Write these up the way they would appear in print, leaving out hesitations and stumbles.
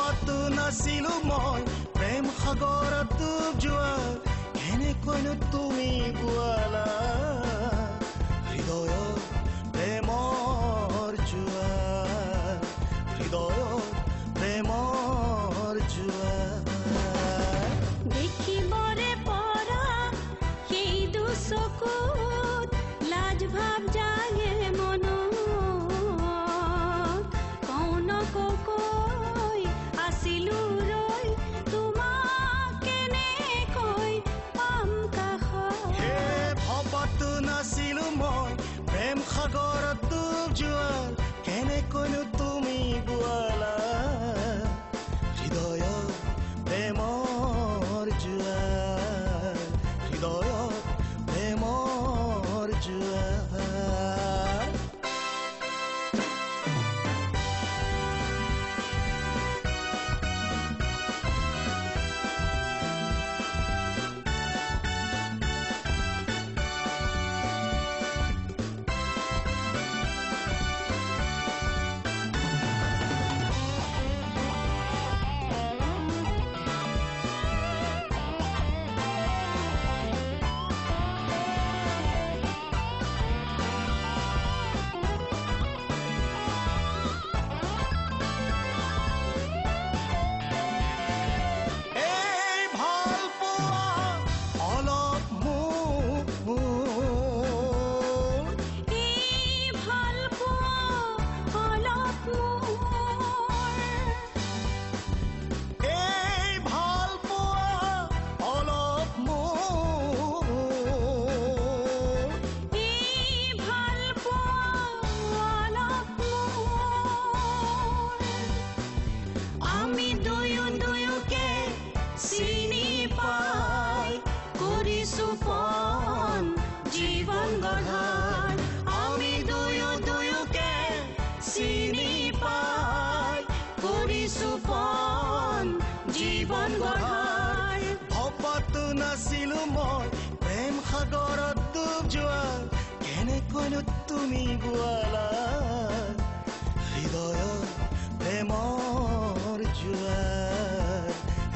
ভবাতো নাছিলো মই প্ৰেম সাগৰত ডুব যোৱা কেনেকৈনো তুমি বোৱালা হৃদয়ত প্ৰেমৰ জোৱা হৃদয়ত প্ৰেমৰ জোৱা দেখিবৰে পৰা সেই দুচকুত লাজ ভাব জাগে মনত কৌনকৈ আছিলো ৰৈ তোমাক কেনেকৈ পাম কাষত হে ভবাতো নাছিলো মই প্ৰেম সাগৰত ডুব যোৱা কেনেকৈনো তুমি বোৱালা হৃদয়ত প্ৰেমৰ জোৱা হৃদয়ত প্ৰেমৰ জোৱা জীবন গঢ়াৰ আমি দুয়োকে চিনি পাই কৰিছো পণ জীবন গঢ়াৰ ভবাতো নাছিলো মই প্ৰেম সাগৰত ডুব যোৱা কেনেকৈনো তুমি বোৱালা হৃদয়ত প্ৰেমৰ জোৱা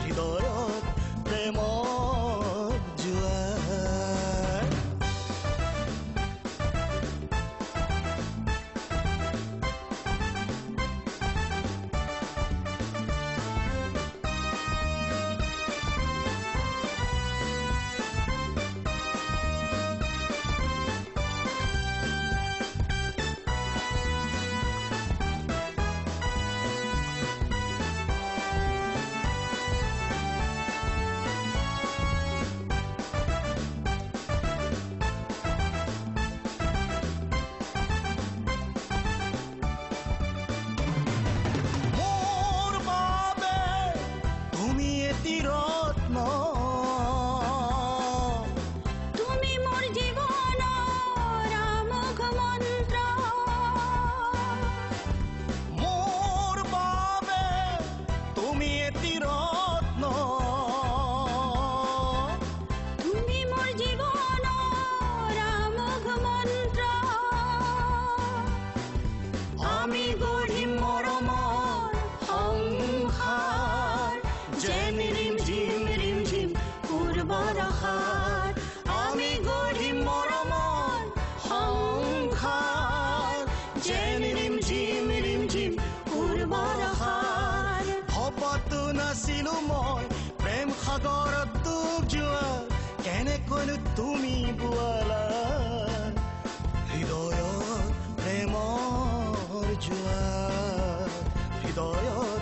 হৃদয়ত প্ৰেমৰ জোৱা তুমি মোৰ জীৱনৰ আমোঘ মন্ত্ৰ মোৰ বাবে তুমি এটি ৰত্ন তুমি মোৰ জীৱনৰ আমোঘ মন্ত্ৰ আমি গঢ়িম মৰমৰ সংসাৰ যেন ৰিম ঝিম পূৰ্বৰসাৰ আমি গঢ়িম মৰমৰ সংসাৰ যেন ৰিম ঝিম পূৰ্বৰসাৰ ভবাতো নাছিলো মই প্ৰেম সাগৰত ডুব যোৱা কেনেকৈনো তুমি বোৱালা হৃদয়ত প্ৰেমৰ জোৱা হৃদয়ত